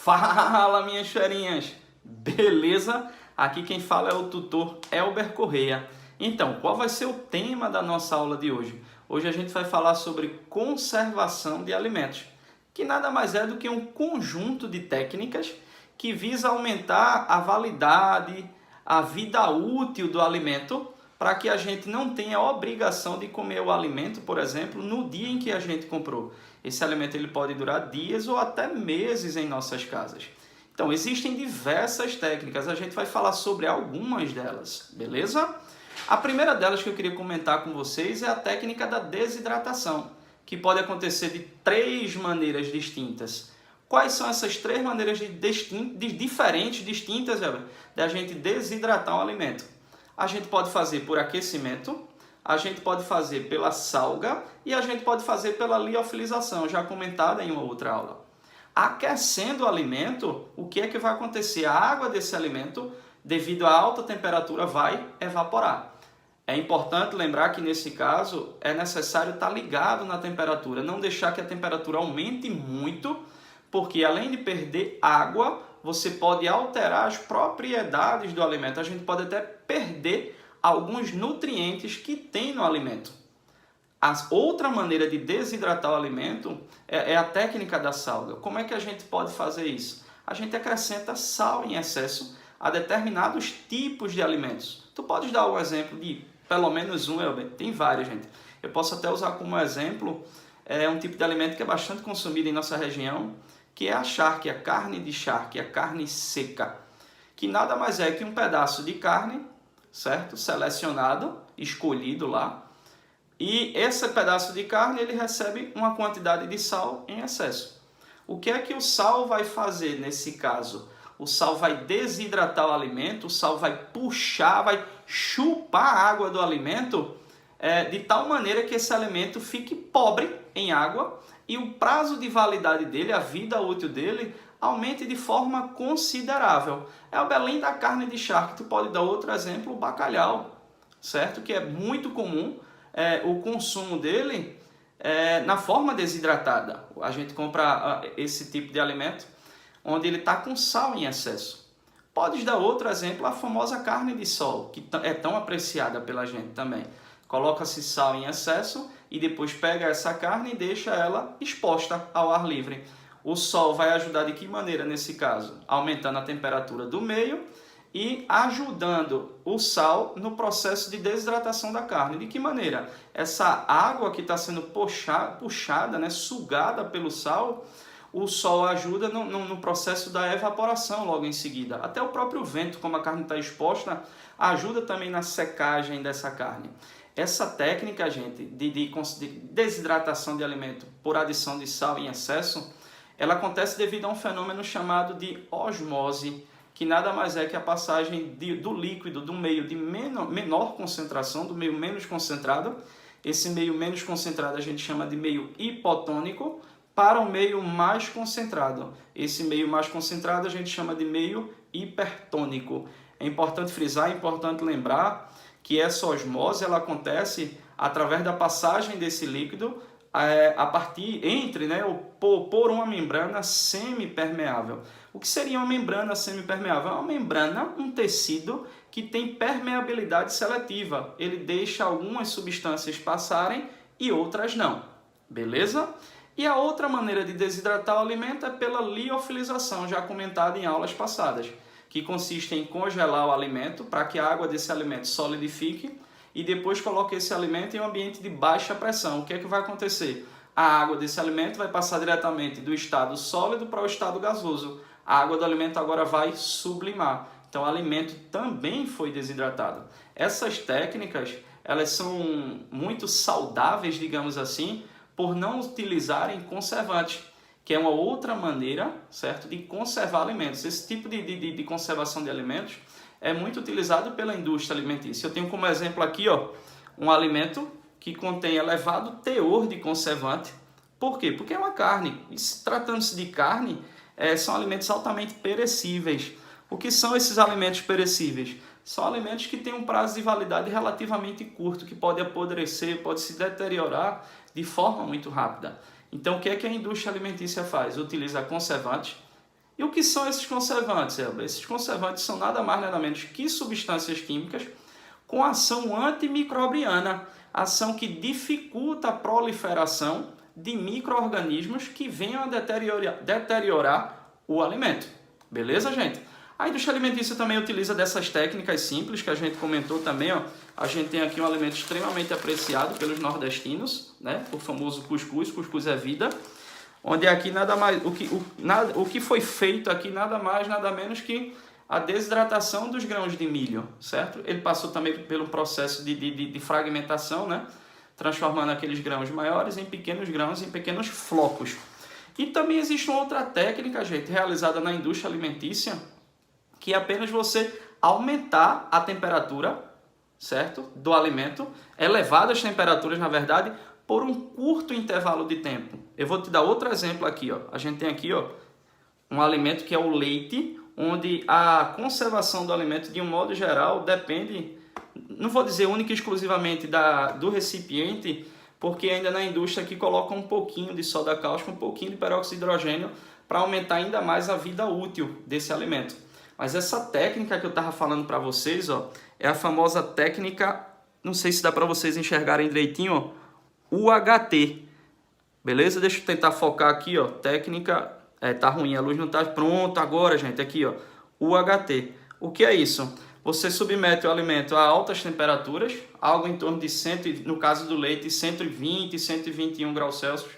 Fala, minhas ferinhas! Beleza? Aqui quem fala é o tutor Elber Correia. Então, qual vai ser o tema da nossa aula de hoje? Hoje a gente vai falar sobre conservação de alimentos, que nada mais é do que um conjunto de técnicas que visa aumentar a validade, a vida útil do alimento, para que a gente não tenha a obrigação de comer o alimento, por exemplo, no dia em que a gente comprou. Esse alimento ele pode durar dias ou até meses em nossas casas. Então, existem diversas técnicas, a gente vai falar sobre algumas delas, beleza? A primeira delas que eu queria comentar com vocês é a técnica da desidratação, que pode acontecer de três maneiras distintas. Quais são essas três maneiras diferentes, distintas, de a gente desidratar um alimento? A gente pode fazer por aquecimento, a gente pode fazer pela salga e a gente pode fazer pela liofilização, já comentada em uma outra aula. Aquecendo o alimento, o que é que vai acontecer? A água desse alimento, devido à alta temperatura, vai evaporar. É importante lembrar que nesse caso é necessário estar ligado na temperatura, não deixar que a temperatura aumente muito, porque além de perder água, você pode alterar as propriedades do alimento. A gente pode até perder alguns nutrientes que tem no alimento. A outra maneira de desidratar o alimento é a técnica da salga. Como é que a gente pode fazer isso? A gente acrescenta sal em excesso a determinados tipos de alimentos. Tu podes dar um exemplo de pelo menos um, Elber? Tem vários, gente. Eu posso até usar como exemplo um tipo de alimento que é bastante consumido em nossa região, que é a charque, a carne de charque, a carne seca, que nada mais é que um pedaço de carne, certo? Selecionado, escolhido lá, e esse pedaço de carne ele recebe uma quantidade de sal em excesso. O que é que o sal vai fazer nesse caso? O sal vai desidratar o alimento, o sal vai puxar, vai chupar a água do alimento de tal maneira que esse alimento fique pobre em água e o prazo de validade dele, a vida útil dele, aumente de forma considerável. É o belém da carne de charque. Tu pode dar outro exemplo, o bacalhau, certo? Que é muito comum o consumo dele na forma desidratada. A gente compra esse tipo de alimento onde ele está com sal em excesso. Podes dar outro exemplo, a famosa carne de sol, que é tão apreciada pela gente também. Coloca-se sal em excesso e depois pega essa carne e deixa ela exposta ao ar livre. O sol vai ajudar de que maneira nesse caso? Aumentando a temperatura do meio e ajudando o sal no processo de desidratação da carne. De que maneira? Essa água que está sendo puxada, sugada pelo sal, o sol ajuda no processo da evaporação logo em seguida. Até o próprio vento, como a carne está exposta, ajuda também na secagem dessa carne. Essa técnica, gente, de desidratação de alimento por adição de sal em excesso, ela acontece devido a um fenômeno chamado de osmose, que nada mais é que a passagem do líquido do meio de menor concentração, do meio menos concentrado. Esse meio menos concentrado a gente chama de meio hipotônico, para o meio mais concentrado. Esse meio mais concentrado a gente chama de meio hipertônico. É importante frisar, é importante lembrar que essa osmose ela acontece através da passagem desse líquido por uma membrana semipermeável. O que seria uma membrana semipermeável? É uma membrana, um tecido que tem permeabilidade seletiva. Ele deixa algumas substâncias passarem e outras não. Beleza? E a outra maneira de desidratar o alimento é pela liofilização, já comentada em aulas passadas, que consiste em congelar o alimento para que a água desse alimento solidifique e depois coloque esse alimento em um ambiente de baixa pressão. O que é que vai acontecer? A água desse alimento vai passar diretamente do estado sólido para o estado gasoso. A água do alimento agora vai sublimar. Então o alimento também foi desidratado. Essas técnicas, elas são muito saudáveis, digamos assim, por não utilizarem conservantes, que é uma outra maneira, certo, de conservar alimentos. Esse tipo de conservação de alimentos é muito utilizado pela indústria alimentícia. Eu tenho como exemplo aqui um alimento que contém elevado teor de conservante. Por quê? Porque é uma carne. Tratando-se de carne, são alimentos altamente perecíveis. O que são esses alimentos perecíveis? São alimentos que têm um prazo de validade relativamente curto, que pode apodrecer, pode se deteriorar de forma muito rápida. Então, o que é que a indústria alimentícia faz? Utiliza conservantes E o que são esses conservantes, Elber? Esses conservantes são nada mais nada menos que substâncias químicas com ação antimicrobiana, ação que dificulta a proliferação de micro-organismos que venham a deteriorar o alimento. Beleza, gente? A indústria alimentícia também utiliza dessas técnicas simples que a gente comentou também. Ó. A gente tem aqui um alimento extremamente apreciado pelos nordestinos, né? O famoso cuscuz. Cuscuz é vida. Onde aqui nada mais, o que foi feito aqui nada mais, nada menos que a desidratação dos grãos de milho, certo? Ele passou também pelo processo de fragmentação, né? Transformando aqueles grãos maiores em pequenos grãos, em pequenos flocos. E também existe uma outra técnica, gente, realizada na indústria alimentícia, que é apenas você aumentar a temperatura, certo? Do alimento, elevar as temperaturas, na verdade, por um curto intervalo de tempo. Eu vou te dar outro exemplo aqui, ó. A gente tem aqui, ó, um alimento que é o leite, onde a conservação do alimento, de um modo geral, depende, não vou dizer única e exclusivamente do recipiente, porque ainda na indústria aqui coloca um pouquinho de soda cáustica, um pouquinho de peróxido de hidrogênio, para aumentar ainda mais a vida útil desse alimento. Mas essa técnica que eu estava falando para vocês, ó, é a famosa técnica, não sei se dá para vocês enxergarem direitinho, ó, UHT, beleza? Deixa eu tentar focar aqui, ó, técnica, tá ruim, a luz não tá pronto agora, gente, aqui, ó, UHT. O que é isso? Você submete o alimento a altas temperaturas, algo em torno de, no caso do leite, 120, 121 graus Celsius,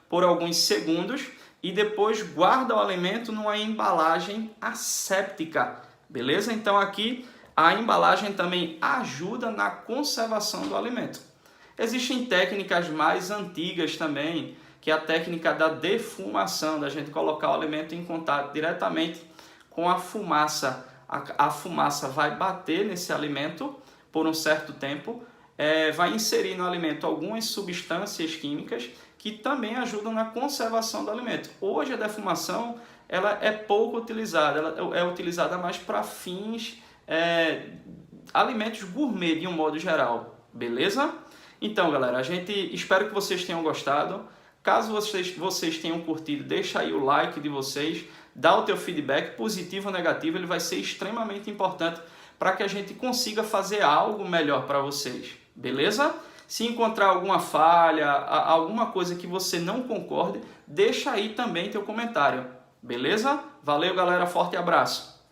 por alguns segundos, e depois guarda o alimento numa embalagem asséptica, beleza? Então aqui a embalagem também ajuda na conservação do alimento. Existem técnicas mais antigas também, que é a técnica da defumação, da gente colocar o alimento em contato diretamente com a fumaça. A fumaça vai bater nesse alimento por um certo tempo, vai inserir no alimento algumas substâncias químicas que também ajudam na conservação do alimento. Hoje a defumação ela é pouco utilizada, ela é utilizada mais para fins alimentos gourmet de um modo geral, beleza? Então, galera, espero que vocês tenham gostado. Caso vocês tenham curtido, deixa aí o like de vocês, dá o teu feedback, positivo ou negativo, ele vai ser extremamente importante para que a gente consiga fazer algo melhor para vocês, beleza? Se encontrar alguma falha, alguma coisa que você não concorde, deixa aí também teu comentário, beleza? Valeu, galera, forte abraço!